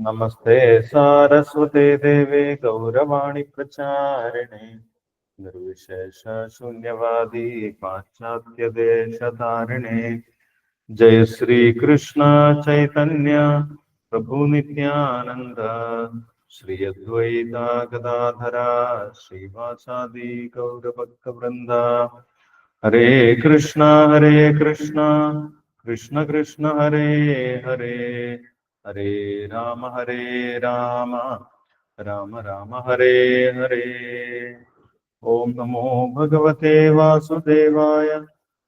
നമസ്തേ സാരസ്വതേ ദേവേ ഗൗരവാണി പ്രചാരിണേ നിർവിശേഷ ശൂന്യവാദി പാശ്ചാത്യദേശധാരിണേ ജയ ശ്രീ കൃഷ്ണ ചൈതന്യ പ്രഭു നിത്യാനന്ദ ശ്രീ അദ്വൈത ഗദാധര ശ്രീവാസാദി ഗൗരഭക്തവൃന്ദ ഹരേ കൃഷ്ണ കൃഷ്ണ കൃഷ്ണ ഹരേ ഹരേ ഹരേ രാമ രാമ രാമ ഹരേ ഹരേ. ഓം നമോ ഭഗവതേ വാസുദേവായ.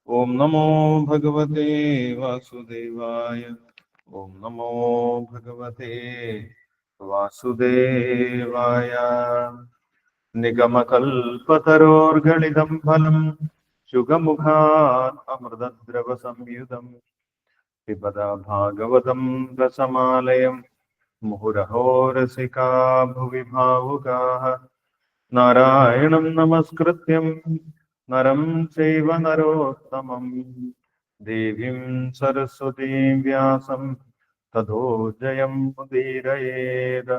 ഓം നമോ ഭഗവതേ വാസുദേവായ. ഓം നമോ ഭഗവതേ വാസുദേവായ. നിഗമകൽപതരോർഗളിതം ഫലം ശുഗമുഖാത് അമൃതദ്രവ സംയുതം പിബത ഭാഗവതം രസമാലയം മുഹുരഹോ രസികാ ഭുവി ഭാവുകാഃ. നാരായണം നമസ്കൃത്യം നരം ചൈവ നരോത്തമം ദേവീം സരസ്വതീം വ്യാസം തതോ ജയം മുദീരയേത്.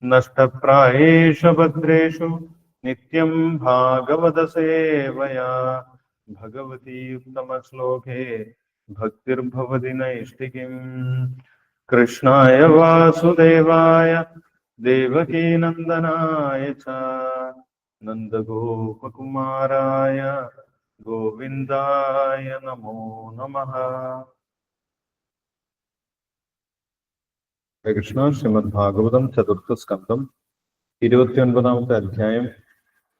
നഷ്ടപ്രായേഷു ഭദ്രേഷു നിത്യം ഭാഗവത സേവയാ ഭഗവതി ഉത്തമ ശ്ലോകേ ഭക്തിർഭവതി നൈഷ്ഠികിം. കൃഷ്ണായ വാസുദേവായ ദേവകീനന്ദനായ ച നന്ദഗോപകുമാരായ ഗോവിന്ദായ നമോ നമഃ. കൃഷ്ണ ശ്രീമദ് ഭാഗവതം ചതുർത്ഥ സ്കന്ധം 29-ാമത്തെ അധ്യായം.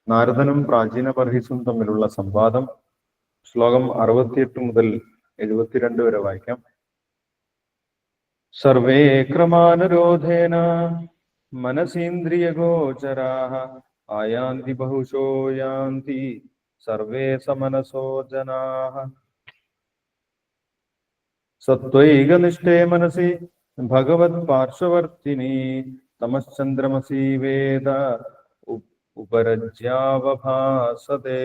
നാരദനും പ്രാചീന പർഹിസും തമ്മിലുള്ള സംവാദം. ശ്ലോകം 68 മുതൽ 72 വരെ വായിക്കാം. സർവേ ക്രമാനുരോധേന മനസീന്ദ്രിയഗോചരാഃ ആയാന്തി ബഹുശോ യാന്തി സർവേ സമനസോ ജനാഃ. സത്വൈകനിഷ്ഠേ മനസി ഭഗവത് പാർശ്വവർത്തിനി തമശ്ചന്ദ്രമസി വേദ ഉപരജ്യാവഭാസതേ.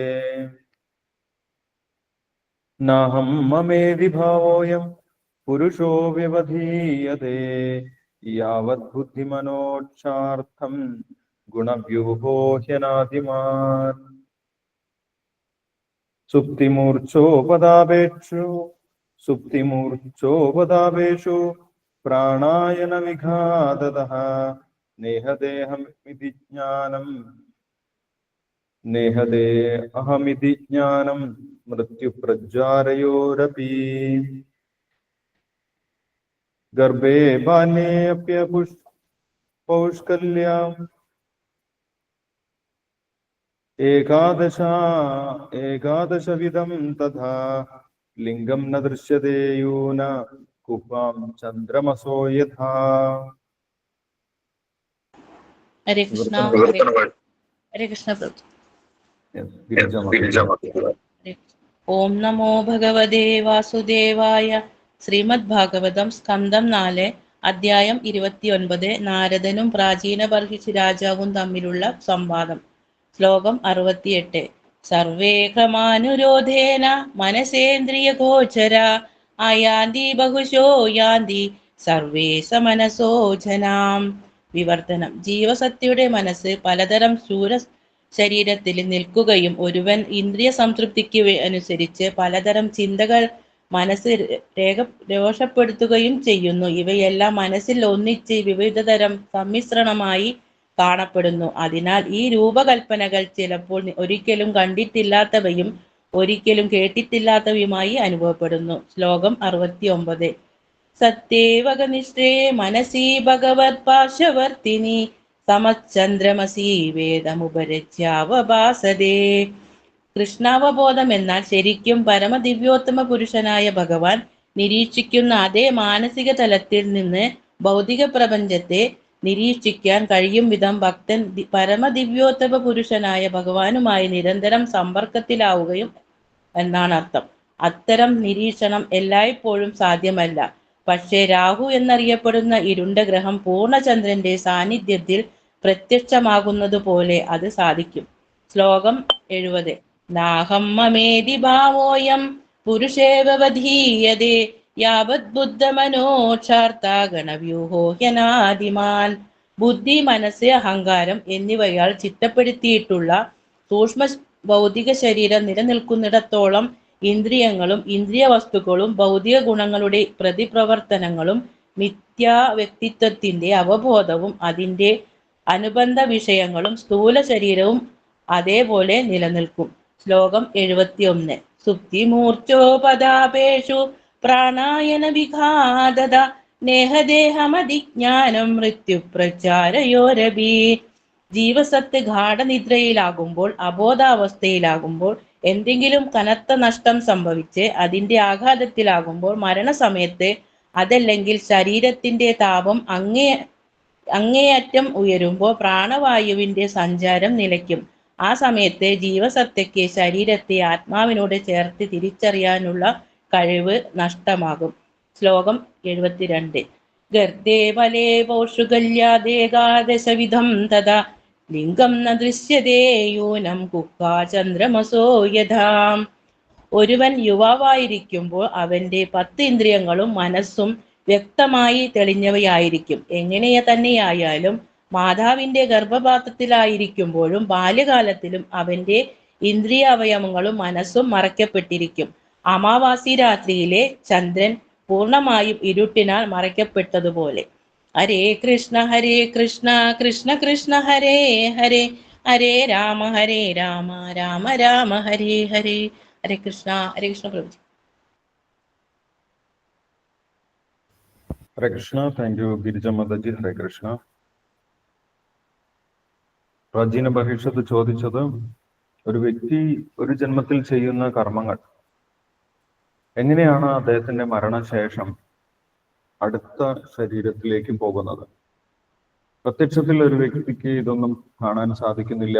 നാഹം മമേതി ഭാവോയം പുരുഷോ വ്യവധീയതേ യാവത് ബുദ്ധിമനോക്ഷാർത്ഥം ഗുണവ്യൂഹോ ഹ്യനാദിമാൻ. സുപ്തിമൂർച്ഛോപദാപേഷു പ്രാണായന വിഘാതതഃ നേഹദേഹമിതി ജ്ഞാനം മൃത്യുപ്രജ്വാരയോരപി. ഗർഭേ ബാല്യേऽപ്യപൗഷ്കല്യാം ഏകാദശവിധം തഥാ ലിംഗം ന ദൃശ്യതേ യൂന കുപാം ചന്ദ്രമസോ യഥാ. ഹരേ കൃഷ്ണ. ഹരേ കൃഷ്ണ. ഓം നമോ ഭഗവതേ വാസുദേവായ. ശ്രീമദ് ഭാഗവതം സ്കന്ധം 4 അധ്യായം 29. നാരദനും പ്രാചീന ബർഹിഷ് രാജാവും തമ്മിലുള്ള സംവാദം. ശ്ലോകം 68. സർവേ ക്രമാനുരോധേന മനസേന്ദ്രിയ ഗോചര ആയാന്തി ബഹുശോ യാന്തി സർവേ സമനസോ ജനാം. വിവർത്തനം. ജീവസത്യയുടെ മനസ്സ് പലതരം ശൂര ശരീരത്തിൽ നിൽക്കുകയും ഒരുവൻ ഇന്ദ്രിയ സംതൃപ്തിക്ക് അനുസരിച്ച് പലതരം ചിന്തകൾ മനസ്സ് രോഷപ്പെടുത്തുകയും ചെയ്യുന്നു. ഇവയെല്ലാം മനസ്സിൽ ഒന്നിച്ച് വിവിധതരം സമ്മിശ്രണമായി കാണപ്പെടുന്നു. അതിനാൽ ഈ രൂപകൽപ്പനകൾ ചിലപ്പോൾ ഒരിക്കലും കണ്ടിട്ടില്ലാത്തവയും ഒരിക്കലും കേട്ടിട്ടില്ലാത്തവയുമായി അനുഭവപ്പെടുന്നു. ശ്ലോകം 69. സത്യേവകനിഷ്ഠേ മനസി ഭഗവത് പാർശ്വവർത്തിനി സമചന്ദ്രമസി വേദമുപരജ്യാവഭാസതേ. കൃഷ്ണാവബോധം എന്നാൽ ശരിക്കും പരമദിവ്യോത്തമ പുരുഷനായ ഭഗവാൻ നിരീക്ഷിക്കുന്ന അതേ മാനസിക തലത്തിൽ നിന്ന് ഭൗതിക പ്രപഞ്ചത്തെ നിരീക്ഷിക്കാൻ കഴിയും വിധം ഭക്തൻ പരമദിവ്യോത്തമ പുരുഷനായ ഭഗവാനുമായി നിരന്തരം സമ്പർക്കത്തിലാവുകയും എന്നാണ് അർത്ഥം. അത്തരം നിരീക്ഷണം എല്ലായ്പ്പോഴും സാധ്യമല്ല. പക്ഷേ രാഹു എന്നറിയപ്പെടുന്ന ഇരുണ്ട ഗ്രഹം പൂർണ്ണചന്ദ്രന്റെ സാന്നിധ്യത്തിൽ പ്രത്യക്ഷമാകുന്നത് പോലെ അത് സാധിക്കും. ശ്ലോകം 70. നാഹം മമേതി ഭാവോയം പുരുഷേ വ്യവധീയതേ യാവത് ബുദ്ധമനോക്ഷാർത്ത ഗണവ്യൂഹോ ഹ്യനാദിമാൻ. ബുദ്ധി, മനസ്സ്, അഹങ്കാരം എന്നിവയാൽ ചിട്ടപ്പെടുത്തിയിട്ടുള്ള സൂക്ഷ്മ ഭൗതിക ശരീരം നിലനിൽക്കുന്നിടത്തോളം ഇന്ദ്രിയങ്ങളും ഇന്ദ്രിയ വസ്തുക്കളും ഭൗതിക ഗുണങ്ങളുടെ പ്രതിപ്രവർത്തനങ്ങളും മിഥ്യാ വ്യക്തിത്വത്തിന്റെ അവബോധവും അതിന്റെ അനുബന്ധ വിഷയങ്ങളും സ്ഥൂല ശരീരവും അതേപോലെ നിലനിൽക്കും. ശ്ലോകം 71. സുപ്തിമൂർച്ഛോപദാപേഷു പ്രാണായന വിഘാതത നേഹദേഹമതിജ്ഞാനം മൃത്യുപ്രചാരയോരഭി. ജീവസത്ത് ഗാഠനിദ്രയിലാകുമ്പോൾ, അബോധാവസ്ഥയിലാകുമ്പോൾ, എന്തെങ്കിലും കനത്ത നഷ്ടം സംഭവിച്ച് അതിന്റെ ആഘാതത്തിലാകുമ്പോൾ, മരണസമയത്ത്, അതല്ലെങ്കിൽ ശരീരത്തിന്റെ താപം അങ്ങേയറ്റം ഉയരുമ്പോൾ പ്രാണവായുവിന്റെ സഞ്ചാരം നിലയ്ക്കും. ആ സമയത്ത് ജീവസത്തയ്ക്ക് ശരീരത്തെ ആത്മാവിനോട് ചേർത്ത് തിരിച്ചറിയാനുള്ള കഴിവ് നഷ്ടമാകും. ശ്ലോകം 72. ഗർദേ ഫലേ പൗഷുകല്യാദേകാദശവിധം തഥാ ലിംഗം ന ദൃശ്യതേ യൂനം കുക്കാ ചന്ദ്രമസോ യഥാം. ഒരുവൻ യുവാവായിരിക്കുമ്പോൾ അവന്റെ 10 ഇന്ദ്രിയങ്ങളും മനസ്സും വ്യക്തമായി തെളിഞ്ഞവയായിരിക്കും. എങ്ങനെ തന്നെയായാലും മാതാവിന്റെ ഗർഭപാത്രത്തിലായിരിക്കുമ്പോഴും ബാല്യകാലത്തിലും അവന്റെ ഇന്ദ്രിയ അവയവങ്ങളും മനസ്സും മറയ്ക്കപ്പെട്ടിരിക്കും. അമാവാസി രാത്രിയിലെ ചന്ദ്രൻ പൂർണ്ണമായും ഇരുട്ടിനാൽ മറയ്ക്കപ്പെട്ടതുപോലെ. ഹരേ കൃഷ്ണ കൃഷ്ണ കൃഷ്ണ ഹരേ ഹരേ, ഹരേ രാമ രാമ രാമ ഹരേ ഹരേ. ഹരേ കൃഷ്ണ പ്രഭുജി. ഹരേ കൃഷ്ണ. താങ്ക് യു ഗിരിജ മാതാജി. ഹരേ കൃഷ്ണ. പ്രാചീന ബഹിഷത്ത് ചോദിച്ചത്, ഒരു വ്യക്തി ഒരു ജന്മത്തിൽ ചെയ്യുന്ന കർമ്മങ്ങൾ എങ്ങനെയാണ് അദ്ദേഹത്തിന്റെ മരണശേഷം അടുത്ത ശരീരത്തിലേക്ക് പോകുന്നത്? പ്രത്യക്ഷത്തിൽ ഒരു വ്യക്തിക്ക് ഇതൊന്നും കാണാൻ സാധിക്കുന്നില്ല.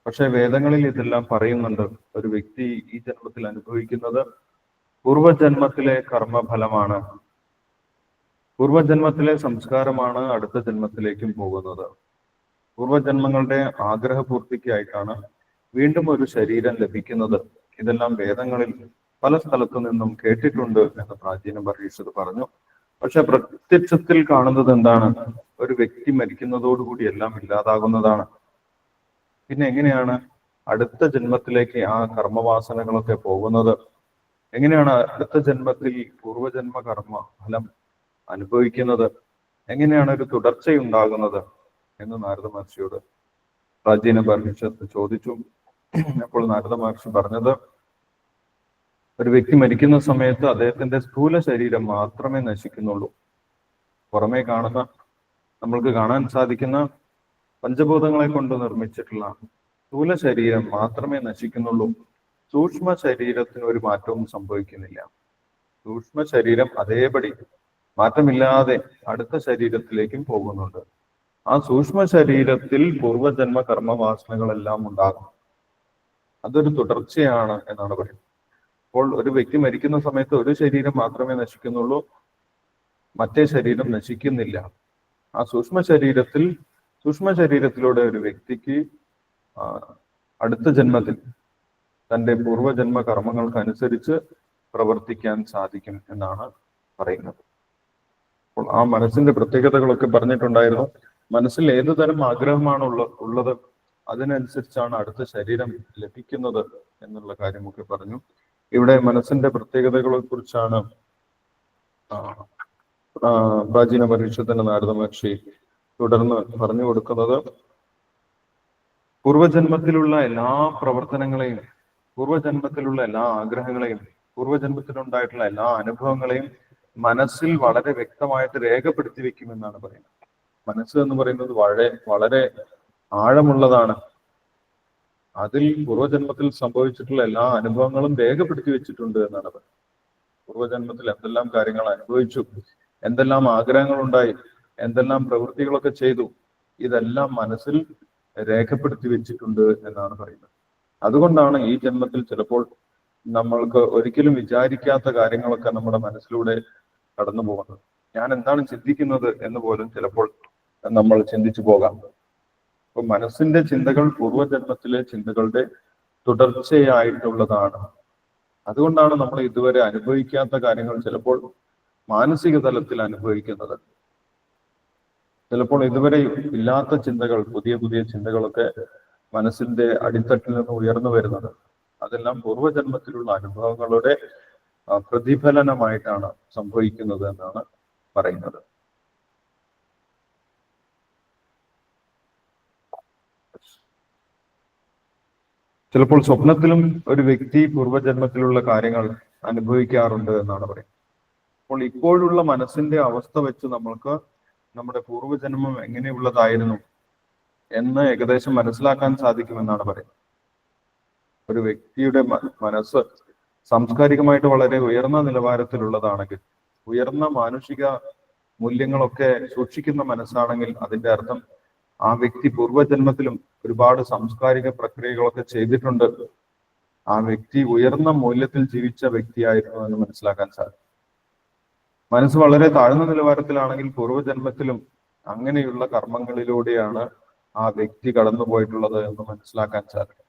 പക്ഷെ വേദങ്ങളിൽ ഇതെല്ലാം പറയുന്നുണ്ട്. ഒരു വ്യക്തി ഈ ജന്മത്തിൽ അനുഭവിക്കുന്നത് പൂർവജന്മത്തിലെ കർമ്മഫലമാണ്, പൂർവജന്മത്തിലെ സംസ്കാരമാണ് അടുത്ത ജന്മത്തിലേക്കും പോകുന്നത്. പൂർവജന്മങ്ങളുടെ ആഗ്രഹപൂർത്തിക്കായിട്ടാണ് വീണ്ടും ഒരു ശരീരം ലഭിക്കുന്നത്. ഇതെല്ലാം വേദങ്ങളിൽ പല സ്ഥലത്തു നിന്നും കേട്ടിട്ടുണ്ട് എന്ന് പ്രാചീന ബർഹീഷത് പറഞ്ഞു. പക്ഷെ പ്രത്യക്ഷത്തിൽ കാണുന്നത് എന്താണ്? ഒരു വ്യക്തി മരിക്കുന്നതോടുകൂടി എല്ലാം ഇല്ലാതാകുന്നതാണ്. പിന്നെ എങ്ങനെയാണ് അടുത്ത ജന്മത്തിലേക്ക് ആ കർമ്മവാസനകളൊക്കെ പോകുന്നത്? എങ്ങനെയാണ് അടുത്ത ജന്മത്തിൽ പൂർവജന്മ കർമ്മ ഫലം അനുഭവിക്കുന്നത്? എങ്ങനെയാണ് ഒരു തുടർച്ചയുണ്ടാകുന്നത് എന്ന് നാരദ മഹർഷിയോട് പ്രാചീന ബർഹിഷത്ത് ചോദിച്ചു. അപ്പോൾ നാരദ മഹർഷി പറഞ്ഞത്, ഒരു വ്യക്തി മരിക്കുന്ന സമയത്ത് അദ്ദേഹത്തിന്റെ സ്ഥൂല ശരീരം മാത്രമേ നശിക്കുന്നുള്ളൂ. പുറമേ കാണുന്ന, നമ്മൾക്ക് കാണാൻ സാധിക്കുന്ന പഞ്ചഭൂതങ്ങളെ കൊണ്ട് നിർമ്മിച്ചിട്ടുള്ള സ്ഥൂല ശരീരം മാത്രമേ നശിക്കുന്നുള്ളൂ. സൂക്ഷ്മ ശരീരത്തിന് ഒരു മാറ്റവും സംഭവിക്കുന്നില്ല. സൂക്ഷ്മ ശരീരം അതേപടി മാറ്റമില്ലാതെ അടുത്ത ശരീരത്തിലേക്കും പോകുന്നുണ്ട്. ആ സൂക്ഷ്മ ശരീരത്തിൽ പൂർവജന്മ കർമ്മവാസനകളെല്ലാം ഉണ്ടാകും. അതൊരു തുടർച്ചയാണ് എന്നാണ് പറയുന്നത്. അപ്പോൾ ഒരു വ്യക്തി മരിക്കുന്ന സമയത്ത് ഒരു ശരീരം മാത്രമേ നശിക്കുന്നുള്ളൂ, മറ്റേ ശരീരം നശിക്കുന്നില്ല. ആ സൂക്ഷ്മ ശരീരത്തിലൂടെ ഒരു വ്യക്തിക്ക് അടുത്ത ജന്മത്തിൽ തന്റെ പൂർവജന്മ കർമ്മങ്ങൾക്കനുസരിച്ച് പ്രവർത്തിക്കാൻ സാധിക്കും എന്നാണ് പറയുന്നത്. അപ്പോൾ ആ മനസ്സിന്റെ പ്രത്യേകതകളൊക്കെ പറഞ്ഞിട്ടുണ്ടായിരുന്നു. മനസ്സിൽ ഏതു തരം ആഗ്രഹമാണ് ഉള്ളത് അതിനനുസരിച്ചാണ് അടുത്ത ശരീരം ലഭിക്കുന്നത് എന്നുള്ള കാര്യമൊക്കെ പറഞ്ഞു. ഇവിടെ മനസ്സിന്റെ പ്രത്യേകതകളെ കുറിച്ചാണ് പ്രാചീന പരീക്ഷത്തിന്റെ നാരദ മഹർഷി തുടർന്ന് പറഞ്ഞു കൊടുക്കുന്നത്. പൂർവജന്മത്തിലുള്ള എല്ലാ പ്രവർത്തനങ്ങളെയും, പൂർവജന്മത്തിലുള്ള എല്ലാ ആഗ്രഹങ്ങളെയും, പൂർവജന്മത്തിലുണ്ടായിട്ടുള്ള എല്ലാ അനുഭവങ്ങളെയും മനസ്സിൽ വളരെ വ്യക്തമായിട്ട് രേഖപ്പെടുത്തി വെക്കുമെന്നാണ് പറയുന്നത്. മനസ്സ് എന്ന് പറയുന്നത് വളരെ ആഴമുള്ളതാണ്. അതിൽ പൂർവജന്മത്തിൽ സംഭവിച്ചിട്ടുള്ള എല്ലാ അനുഭവങ്ങളും രേഖപ്പെടുത്തി വെച്ചിട്ടുണ്ട് എന്നാണ് പറയുന്നത്. പൂർവജന്മത്തിൽ എന്തെല്ലാം കാര്യങ്ങൾ അനുഭവിച്ചു, എന്തെല്ലാം ആഗ്രഹങ്ങൾ ഉണ്ടായി, എന്തെല്ലാം പ്രവൃത്തികളൊക്കെ ചെയ്തു, ഇതെല്ലാം മനസ്സിൽ രേഖപ്പെടുത്തി വെച്ചിട്ടുണ്ട് എന്നാണ് പറയുന്നത്. അതുകൊണ്ടാണ് ഈ ജന്മത്തിൽ ചിലപ്പോൾ നമ്മൾക്ക് ഒരിക്കലും വിചാരിക്കാത്ത കാര്യങ്ങളൊക്കെ നമ്മുടെ മനസ്സിലൂടെ കടന്നു പോകുന്നത്. ഞാൻ എന്താണ് ചിന്തിക്കുന്നത് എന്ന് പോലും ചിലപ്പോൾ നമ്മൾ ചിന്തിച്ചു പോകാം. അപ്പൊ മനസ്സിന്റെ ചിന്തകൾ പൂർവജന്മത്തിലെ ചിന്തകളുടെ തുടർച്ചയായിട്ടുള്ളതാണ്. അതുകൊണ്ടാണ് നമ്മൾ ഇതുവരെ അനുഭവിക്കാത്ത കാര്യങ്ങൾ ചിലപ്പോൾ മാനസിക തലത്തിൽ അനുഭവിക്കുന്നത്. ചിലപ്പോൾ ഇതുവരെ ഇല്ലാത്ത ചിന്തകൾ, പുതിയ പുതിയ ചിന്തകളൊക്കെ മനസ്സിന്റെ അടിത്തട്ടിൽ നിന്ന് ഉയർന്നു വരുന്നത്. അതെല്ലാം പൂർവ്വജന്മത്തിലുള്ള അനുഭവങ്ങളുടെ പ്രതിഫലനമായിട്ടാണ് സംഭവിക്കുന്നത് എന്നാണ് പറയുന്നത്. ചിലപ്പോൾ സ്വപ്നത്തിലും ഒരു വ്യക്തി പൂർവ്വജന്മത്തിലുള്ള കാര്യങ്ങൾ അനുഭവിക്കാറുണ്ട് എന്നാണ് പറയുന്നത്. അപ്പോൾ ഇപ്പോഴുള്ള മനസ്സിന്റെ അവസ്ഥ വെച്ച് നമ്മൾക്ക് നമ്മുടെ പൂർവ്വജന്മം എങ്ങനെയുള്ളതായിരുന്നു എന്ന് ഏകദേശം മനസ്സിലാക്കാൻ സാധിക്കുമെന്നാണ് പറയുന്നത്. ഒരു വ്യക്തിയുടെ മനസ്സ് സാംസ്കാരികമായിട്ട് വളരെ ഉയർന്ന നിലവാരത്തിലുള്ളതാണെങ്കിൽ, ഉയർന്ന മാനുഷിക മൂല്യങ്ങളൊക്കെ സൂക്ഷിക്കുന്ന മനസ്സാണെങ്കിൽ, അതിന്റെ അർത്ഥം ആ വ്യക്തി പൂർവ്വജന്മത്തിലും ഒരുപാട് സാംസ്കാരിക പ്രക്രിയകളൊക്കെ ചെയ്തിട്ടുണ്ട്. ആ വ്യക്തി ഉയർന്ന മൂല്യത്തിൽ ജീവിച്ച വ്യക്തിയായിരുന്നു എന്ന് മനസ്സിലാക്കാൻ സാധിക്കും. മനസ്സ് വളരെ താഴ്ന്ന നിലവാരത്തിലാണെങ്കിൽ പൂർവ്വജന്മത്തിലും അങ്ങനെയുള്ള കർമ്മങ്ങളിലൂടെയാണ് ആ വ്യക്തി കടന്നുപോയിട്ടുള്ളത് എന്ന് മനസ്സിലാക്കാൻ സാധിക്കും.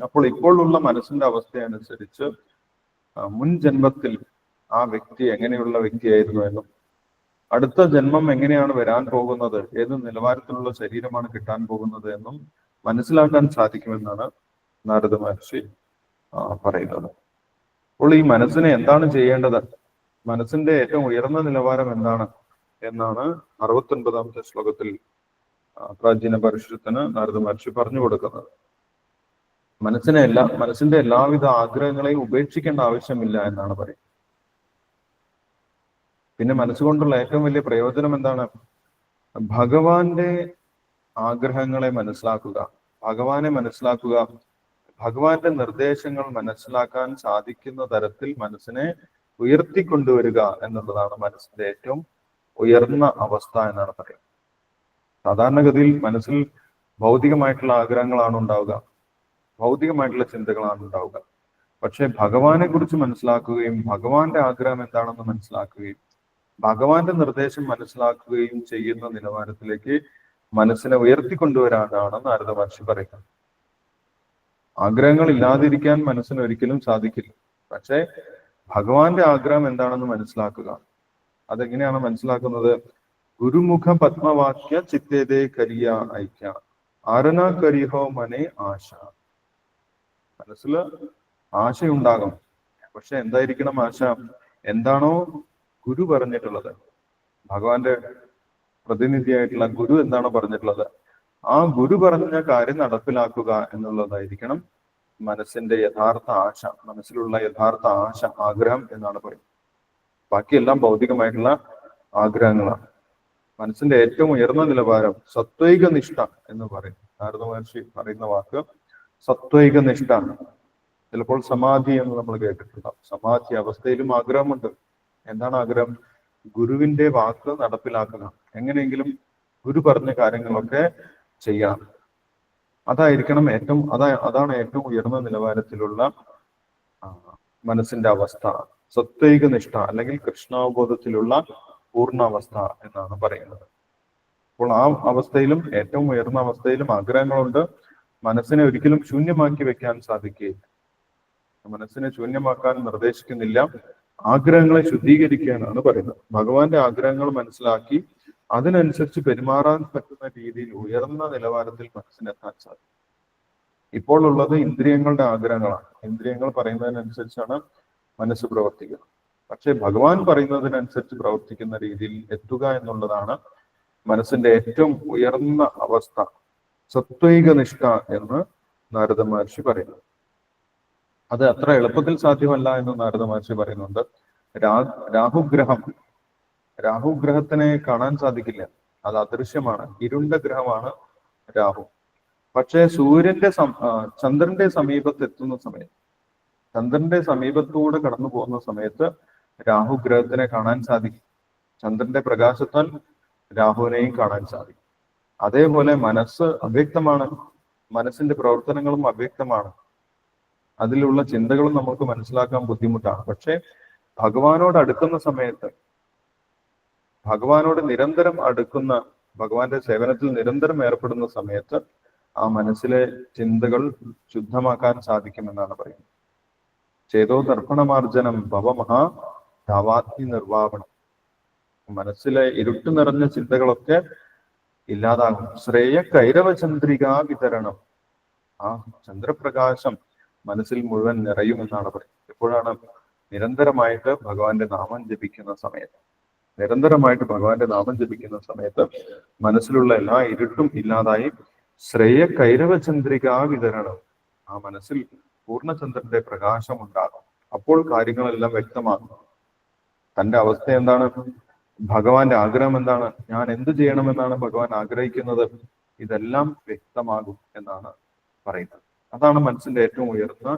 അപ്പോൾ ഇപ്പോഴുള്ള മനസ്സിന്റെ അവസ്ഥയനുസരിച്ച് മുൻ ജന്മത്തിൽ ആ വ്യക്തി എങ്ങനെയുള്ള വ്യക്തിയായിരുന്നു എന്നും അടുത്ത ജന്മം എങ്ങനെയാണ് വരാൻ പോകുന്നത്, ഏത് നിലവാരത്തിലുള്ള ശരീരമാണ് കിട്ടാൻ പോകുന്നത് എന്നും മനസ്സിലാക്കാൻ സാധിക്കുമെന്നാണ് നാരദ മഹർഷി പറയുന്നത്. അപ്പോൾ ഈ മനസ്സിനെ എന്താണ് ചെയ്യേണ്ടത്, മനസ്സിന്റെ ഏറ്റവും ഉയർന്ന നിലവാരം എന്താണ് എന്നാണ് 69ാമത്തെ ശ്ലോകത്തിൽ പ്രാചീന പരിഷത്തിന് നാരദ മഹർഷി പറഞ്ഞു കൊടുക്കുന്നത്. മനസ്സിന്റെ എല്ലാവിധ ആഗ്രഹങ്ങളെയും ഉപേക്ഷിക്കേണ്ട ആവശ്യമില്ല എന്നാണ് പറയുന്നത്. പിന്നെ മനസ്സുകൊണ്ടുള്ള ഏറ്റവും വലിയ പ്രയോജനം എന്താണ്? ഭഗവാന്റെ ആഗ്രഹങ്ങളെ മനസ്സിലാക്കുക, ഭഗവാനെ മനസ്സിലാക്കുക, ഭഗവാന്റെ നിർദ്ദേശങ്ങൾ മനസ്സിലാക്കാൻ സാധിക്കുന്ന തരത്തിൽ മനസ്സിനെ ഉയർത്തിക്കൊണ്ടുവരിക എന്നുള്ളതാണ് മനസ്സിന്റെ ഏറ്റവും ഉയർന്ന അവസ്ഥ എന്നാണ് പറയുന്നത്. സാധാരണഗതിയിൽ മനസ്സിൽ ഭൗതികമായിട്ടുള്ള ആഗ്രഹങ്ങളാണ് ഉണ്ടാവുക, ഭൗതികമായിട്ടുള്ള ചിന്തകളാണ് ഉണ്ടാവുക. പക്ഷെ ഭഗവാനെ കുറിച്ച് മനസ്സിലാക്കുകയും ഭഗവാന്റെ ആഗ്രഹം എന്താണെന്ന് മനസ്സിലാക്കുകയും ഭഗവാന്റെ നിർദ്ദേശം മനസ്സിലാക്കുകയും ചെയ്യുന്ന നിലവാരത്തിലേക്ക് മനസ്സിനെ ഉയർത്തിക്കൊണ്ടുവരാനാണ് നാരദ മഹർഷി പറയുന്നത്. ആഗ്രഹങ്ങൾ ഇല്ലാതിരിക്കാൻ മനസ്സിന് ഒരിക്കലും സാധിക്കില്ല. പക്ഷെ ഭഗവാന്റെ ആഗ്രഹം എന്താണെന്ന് മനസ്സിലാക്കുക. അതെങ്ങനെയാണ് മനസ്സിലാക്കുന്നത്? ഗുരുമുഖ പത്മവാക്യ ചിത്തേതേ കരിയ ഐക്യ ആരന കരിഹോ മനെ ആശ. മനസ്സിൽ ആശയുണ്ടാകും. പക്ഷെ എന്തായിരിക്കണം ആശ? എന്താണോ ഗുരു പറഞ്ഞിട്ടുള്ളത്, ഭഗവാന്റെ പ്രതിനിധിയായിട്ടുള്ള ഗുരു എന്താണോ പറഞ്ഞിട്ടുള്ളത്, ആ ഗുരു പറഞ്ഞ കാര്യം നടപ്പിലാക്കുക എന്നുള്ളതായിരിക്കണം മനസ്സിന്റെ യഥാർത്ഥ ആശ, മനസ്സിലുള്ള യഥാർത്ഥ ആശ, ആഗ്രഹം എന്നാണ് പറയുന്നത്. ബാക്കിയെല്ലാം ഭൗതികമായിട്ടുള്ള ആഗ്രഹങ്ങളാണ്. മനസ്സിന്റെ ഏറ്റവും ഉയർന്ന നിലവാരം സത്വൈക നിഷ്ഠ എന്ന് പറയും. നാരദ മഹർഷി പറയുന്ന വാക്ക് സത്വൈക നിഷ്ഠ. ചിലപ്പോൾ സമാധി എന്ന് നമ്മൾ കേട്ടിട്ടുണ്ടാവും. സമാധി അവസ്ഥയിലും ആഗ്രഹമുണ്ട്. എന്താണ് ആഗ്രഹം? ഗുരുവിന്റെ വാക്ക് നടപ്പിലാക്കുക, എങ്ങനെയെങ്കിലും ഗുരു പറഞ്ഞ കാര്യങ്ങളൊക്കെ ചെയ്യണം. അതായിരിക്കണം അതാണ് ഏറ്റവും ഉയർന്ന നിലവാരത്തിലുള്ള മനസ്സിന്റെ അവസ്ഥ, സത്വൈക നിഷ്ഠ അല്ലെങ്കിൽ കൃഷ്ണാവബോധത്തിലുള്ള പൂർണ്ണാവസ്ഥ എന്നാണ് പറയുന്നത്. അപ്പോൾ ആ അവസ്ഥയിലും ഏറ്റവും ഉയർന്ന അവസ്ഥയിലും ആഗ്രഹങ്ങളുണ്ട്. മനസ്സിനെ ഒരിക്കലും ശൂന്യമാക്കി വെക്കാൻ സാധിക്കുകയില്ല. മനസ്സിനെ ശൂന്യമാക്കാൻ നിർദ്ദേശിക്കുന്നില്ല, ആഗ്രഹങ്ങളെ ശുദ്ധീകരിക്കാനാണ് പറയുന്നത്. ഭഗവാന്റെ ആഗ്രഹങ്ങൾ മനസ്സിലാക്കി അതിനനുസരിച്ച് പെരുമാറാൻ പറ്റുന്ന രീതിയിൽ ഉയർന്ന നിലവാരത്തിൽ മനസ്സിനെത്താൻ സാധിക്കും. ഇപ്പോൾ ഉള്ളത് ഇന്ദ്രിയങ്ങളുടെ ആഗ്രഹങ്ങളാണ്. ഇന്ദ്രിയങ്ങൾ പറയുന്നതിനനുസരിച്ചാണ് മനസ്സ് പ്രവർത്തിക്കുന്നത്. പക്ഷെ ഭഗവാൻ പറയുന്നതിനനുസരിച്ച് പ്രവർത്തിക്കുന്ന രീതിയിൽ എത്തുക എന്നുള്ളതാണ് മനസ്സിന്റെ ഏറ്റവും ഉയർന്ന അവസ്ഥ, സത്വൈക നിഷ്ഠ എന്ന് നാരദ മഹർഷി പറയുന്നത്. അത് അത്ര എളുപ്പത്തിൽ സാധ്യമല്ല എന്ന് നാരദ മഹർഷി പറയുന്നുണ്ട്. രാഹുഗ്രഹത്തിനെ കാണാൻ സാധിക്കില്ല, അത് അദൃശ്യമാണ്, ഇരുണ്ട ഗ്രഹമാണ് രാഹു. പക്ഷേ ചന്ദ്രന്റെ സമീപത്ത് എത്തുന്ന സമയത്ത്, ചന്ദ്രന്റെ സമീപത്തൂടെ കടന്നു പോകുന്ന സമയത്ത് രാഹുഗ്രഹത്തിനെ കാണാൻ സാധിക്കും. ചന്ദ്രന്റെ പ്രകാശത്താൽ രാഹുവിനെയും കാണാൻ സാധിക്കും. അതേപോലെ മനസ്സ് അവ്യക്തമാണ്, മനസ്സിന്റെ പ്രവർത്തനങ്ങളും അവ്യക്തമാണ്, അതിലുള്ള ചിന്തകളും നമുക്ക് മനസ്സിലാക്കാൻ ബുദ്ധിമുട്ടാണ്. പക്ഷെ ഭഗവാനോട് അടുക്കുന്ന സമയത്ത്, ഭഗവാനോട് നിരന്തരം അടുക്കുന്ന, ഭഗവാന്റെ സേവനത്തിൽ നിരന്തരം ഏർപ്പെടുന്ന സമയത്ത് ആ മനസ്സിലെ ചിന്തകൾ ശുദ്ധമാക്കാൻ സാധിക്കുമെന്നാണ് പറയുന്നത്. ചേതോ ദർപ്പണമാർജനം ഭവമഹാ ധാവാഗ്നി നിർവാപണം. മനസ്സിലെ ഇരുട്ട് നിറഞ്ഞ ചിന്തകളൊക്കെ ഇല്ലാതാകും. ശ്രേയ കൈരവചന്ദ്രികാ വിതരണം. ആ ചന്ദ്രപ്രകാശം മനസ്സിൽ മുഴുവൻ നിറയുമെന്നാണ് പറയുന്നത്. എപ്പോഴാണ്? നിരന്തരമായിട്ട് ഭഗവാന്റെ നാമം ജപിക്കുന്ന സമയത്ത്. നിരന്തരമായിട്ട് ഭഗവാന്റെ നാമം ജപിക്കുന്ന സമയത്ത് മനസ്സിലുള്ള എല്ലാ ഇരുട്ടും ഇല്ലാതായി ശ്രേയ കൈരവചന്ദ്രികാ വിതരണം. ആ മനസ്സിൽ പൂർണ്ണചന്ദ്രന്റെ പ്രകാശം ഉണ്ടാകും. അപ്പോൾ കാര്യങ്ങളെല്ലാം വ്യക്തമാകും. തന്റെ അവസ്ഥ എന്താണ്, ഭഗവാന്റെ ആഗ്രഹം എന്താണ്, ഞാൻ എന്ത് ചെയ്യണമെന്നാണ് ഭഗവാൻ ആഗ്രഹിക്കുന്നത്, ഇതെല്ലാം വ്യക്തമാകും എന്നാണ് പറയുന്നത്. അതാണ് മനസ്സിന്റെ ഏറ്റവും ഉയർന്ന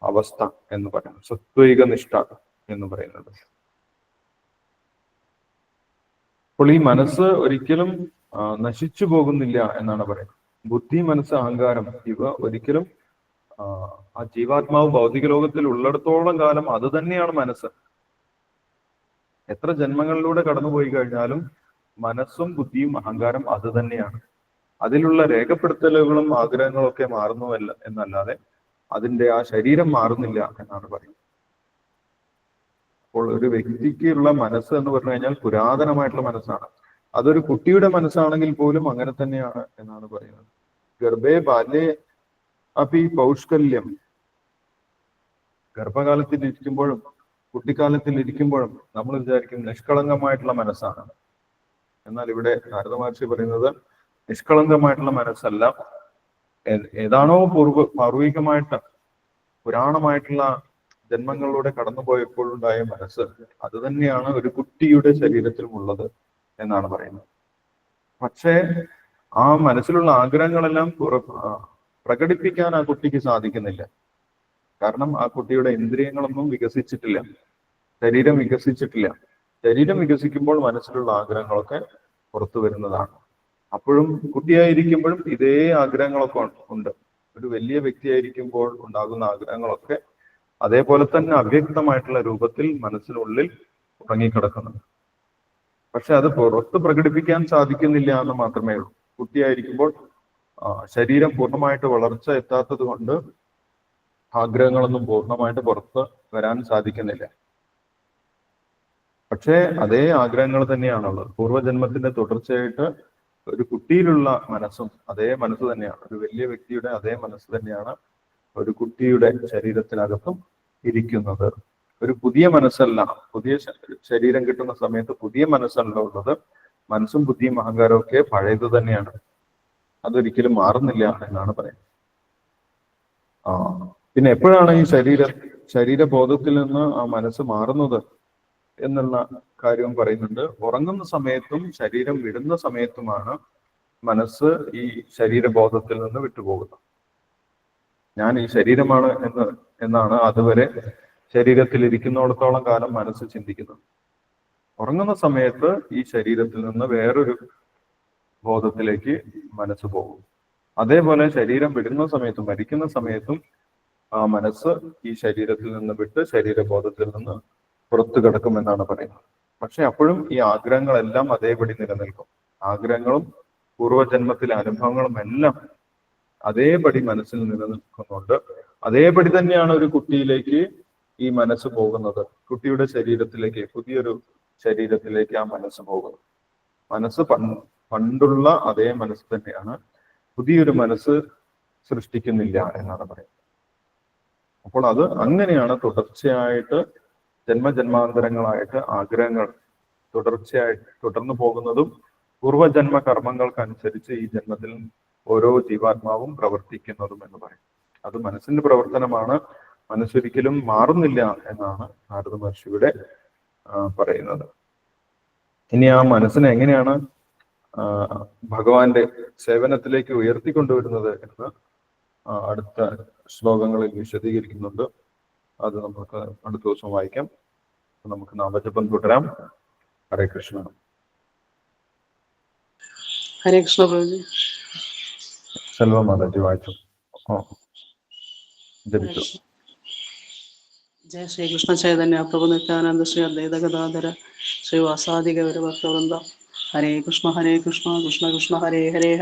അവസ്ഥ എന്ന് പറയുന്നത്, സത്വൈക നിഷ്ഠ എന്ന് പറയുന്നത്. അപ്പോൾ ഈ മനസ്സ് ഒരിക്കലും നശിച്ചു പോകുന്നില്ല എന്നാണ് പറയുന്നത്. ബുദ്ധി, മനസ്സ്, അഹങ്കാരം ഇവ ഒരിക്കലും ആ ജീവാത്മാവ് ഭൗതിക ലോകത്തിൽ ഉള്ളിടത്തോളം കാലം അത് തന്നെയാണ് മനസ്സ്. എത്ര ജന്മങ്ങളിലൂടെ കടന്നുപോയി കഴിഞ്ഞാലും മനസ്സും ബുദ്ധിയും അഹങ്കാരം അത് തന്നെയാണ്. അതിലുള്ള രേഖപ്പെടുത്തലുകളും ആഗ്രഹങ്ങളും ഒക്കെ മാറുന്നുവല്ല എന്നല്ലാതെ അതിന്റെ ആ ശരീരം മാറുന്നില്ല എന്നാണ് പറയുന്നത്. അപ്പോൾ ഒരു വ്യക്തിക്കുള്ള മനസ്സ് എന്ന് പറഞ്ഞു കഴിഞ്ഞാൽ പുരാതനമായിട്ടുള്ള മനസ്സാണ്. അതൊരു കുട്ടിയുടെ മനസ്സാണെങ്കിൽ പോലും അങ്ങനെ തന്നെയാണ് എന്നാണ് പറയുന്നത്. ഗർഭേ ബാല്യേ അപി പൗഷ്കല്യം. ഗർഭകാലത്തിൽ ഇരിക്കുമ്പോഴും കുട്ടിക്കാലത്തിൽ ഇരിക്കുമ്പോഴും നമ്മൾ വിചാരിക്കും നിഷ്കളങ്കമായിട്ടുള്ള മനസ്സാണ്. എന്നാൽ ഇവിടെ നാരദ മഹർഷി പറയുന്നത് നിഷ്കളങ്കമായിട്ടുള്ള മനസ്സല്ല, ഏതാണോ പൂർവികമായിട്ട് പുരാണമായിട്ടുള്ള ജന്മങ്ങളിലൂടെ കടന്നുപോയപ്പോഴുണ്ടായ മനസ്സ് അത് തന്നെയാണ് ഒരു കുട്ടിയുടെ ശരീരത്തിലും ഉള്ളത് എന്നാണ് പറയുന്നത്. പക്ഷേ ആ മനസ്സിലുള്ള ആഗ്രഹങ്ങളെല്ലാം പ്രകടിപ്പിക്കാൻ ആ കുട്ടിക്ക് സാധിക്കുന്നില്ല. കാരണം ആ കുട്ടിയുടെ ഇന്ദ്രിയങ്ങളൊന്നും വികസിച്ചിട്ടില്ല, ശരീരം വികസിച്ചിട്ടില്ല. ശരീരം വികസിക്കുമ്പോൾ മനസ്സിലുള്ള ആഗ്രഹങ്ങളൊക്കെ പുറത്തു വരുന്നതാണ്. അപ്പോഴും കുട്ടിയായിരിക്കുമ്പോഴും ഇതേ ആഗ്രഹങ്ങളൊക്കെ ഉണ്ട്. ഒരു വലിയ വ്യക്തിയായിരിക്കുമ്പോൾ ഉണ്ടാകുന്ന ആഗ്രഹങ്ങളൊക്കെ അതേപോലെ തന്നെ അവ്യക്തമായിട്ടുള്ള രൂപത്തിൽ മനസ്സിനുള്ളിൽ ഉറങ്ങിക്കിടക്കുന്നുണ്ട്. പക്ഷെ അത് പുറത്ത് പ്രകടിപ്പിക്കാൻ സാധിക്കുന്നില്ല എന്ന് മാത്രമേ ഉള്ളൂ. കുട്ടിയായിരിക്കുമ്പോൾ ശരീരം പൂർണ്ണമായിട്ട് വളർച്ച എത്താത്തത് കൊണ്ട് ആഗ്രഹങ്ങളൊന്നും പൂർണ്ണമായിട്ട് പുറത്ത് വരാൻ സാധിക്കുന്നില്ല. പക്ഷേ അതേ ആഗ്രഹങ്ങൾ തന്നെയാണുള്ളത്. പൂർവ്വജന്മത്തിന്റെ തുടർച്ചയായിട്ട് ഒരു കുട്ടിയിലുള്ള മനസ്സും അതേ മനസ്സ് തന്നെയാണ്. ഒരു വലിയ വ്യക്തിയുടെ അതേ മനസ്സ് തന്നെയാണ് ഒരു കുട്ടിയുടെ ശരീരത്തിനകത്തും ഇരിക്കുന്നത്. ഒരു പുതിയ മനസ്സല്ല, പുതിയ ശരീരം കിട്ടുന്ന സമയത്ത് പുതിയ മനസ്സല്ല ഉള്ളത്. മനസ്സും ബുദ്ധിയും അഹങ്കാരവും ഒക്കെ പഴയത് തന്നെയാണ്, അതൊരിക്കലും മാറുന്നില്ല എന്നാണ് പറയുന്നത്. പിന്നെ എപ്പോഴാണ് ഈ ശരീരബോധത്തിൽ നിന്ന് ആ മനസ്സ് മാറുന്നത് എന്നുള്ള കാര്യവും പറയുന്നുണ്ട്. ഉറങ്ങുന്ന സമയത്തും ശരീരം വിടുന്ന സമയത്തുമാണ് മനസ്സ് ഈ ശരീരബോധത്തിൽ നിന്ന് വിട്ടുപോകുന്നത്. ഞാൻ ഈ ശരീരമാണ് എന്നാണ് അതുവരെ ശരീരത്തിൽ ഇരിക്കുന്നിടത്തോളം കാലം മനസ്സ് ചിന്തിക്കുന്നത്. ഉറങ്ങുന്ന സമയത്ത് ഈ ശരീരത്തിൽ നിന്ന് വേറൊരു ബോധത്തിലേക്ക് മനസ്സ് പോകും. അതേപോലെ ശരീരം വിടുന്ന സമയത്തും മരിക്കുന്ന സമയത്തും ആ മനസ്സ് ഈ ശരീരത്തിൽ നിന്ന് വിട്ട് ശരീരബോധത്തിൽ നിന്ന് പുറത്തു കിടക്കുമെന്നാണ് പറയുന്നത്. പക്ഷെ അപ്പോഴും ഈ ആഗ്രഹങ്ങളെല്ലാം അതേപടി നിലനിൽക്കും. ആഗ്രഹങ്ങളും പൂർവ്വജന്മത്തിലെ അനുഭവങ്ങളും എല്ലാം അതേപടി മനസ്സിൽ നിലനിൽക്കുന്നുണ്ട്. അതേപടി തന്നെയാണ് ഒരു കുട്ടിയിലേക്ക് ഈ മനസ്സ് പോകുന്നത്. കുട്ടിയുടെ ശരീരത്തിലേക്ക്, പുതിയൊരു ശരീരത്തിലേക്ക് ആ മനസ്സ് പോകുന്നത്. മനസ്സ് പണ്ടുള്ള അതേ മനസ്സ് തന്നെയാണ്, പുതിയൊരു മനസ്സ് സൃഷ്ടിക്കുന്നില്ല എന്നാണ് പറയുന്നത്. അപ്പോൾ അത് അങ്ങനെയാണ് തുടർച്ചയായിട്ട് ജന്മജന്മാന്തരങ്ങളായിട്ട് ആഗ്രഹങ്ങൾ തുടർച്ചയായിട്ട് തുടർന്നു പോകുന്നതും പൂർവ്വജന്മ കർമ്മങ്ങൾക്കനുസരിച്ച് ഈ ജന്മത്തിൽ ഓരോ ജീവാത്മാവും പ്രവർത്തിക്കുന്നതും എന്ന് പറയും. അത് മനസ്സിന്റെ പ്രവർത്തനമാണ്. മനസ്സൊരിക്കലും മാറുന്നില്ല എന്നാണ് നാരദ മഹർഷിയുടെ പറയുന്നത്. ഇനി ആ മനസ്സിനെ എങ്ങനെയാണ് ഭഗവാന്റെ സേവനത്തിലേക്ക് ഉയർത്തിക്കൊണ്ടുവരുന്നത് എന്ന് അടുത്ത ശ്ലോകങ്ങളിൽ വിശദീകരിക്കുന്നുണ്ട്. അത് നമുക്ക് അടുത്ത ദിവസം വായിക്കാം. നമുക്ക് നാമജപം തുടരാം. ഹരേ കൃഷ്ണ. ഹരേ കൃഷ്ണ പ്രഭുജി. സെൽവ മാതാജി വായിച്ചു. ജപിച്ചു. ജയ ശ്രീകൃഷ്ണ ചൈതന്യ പ്രഭു നിത്യാനന്ദ ശ്രീ അദ്വൈത ഗദാധര ശ്രീ വാസാദി ഗൗരഭക്തവൃന്ദ. ഹരേ കൃഷ്ണ കൃഷ്ണ കൃഷ്ണ ഹരേ ഹരേ ഹരേ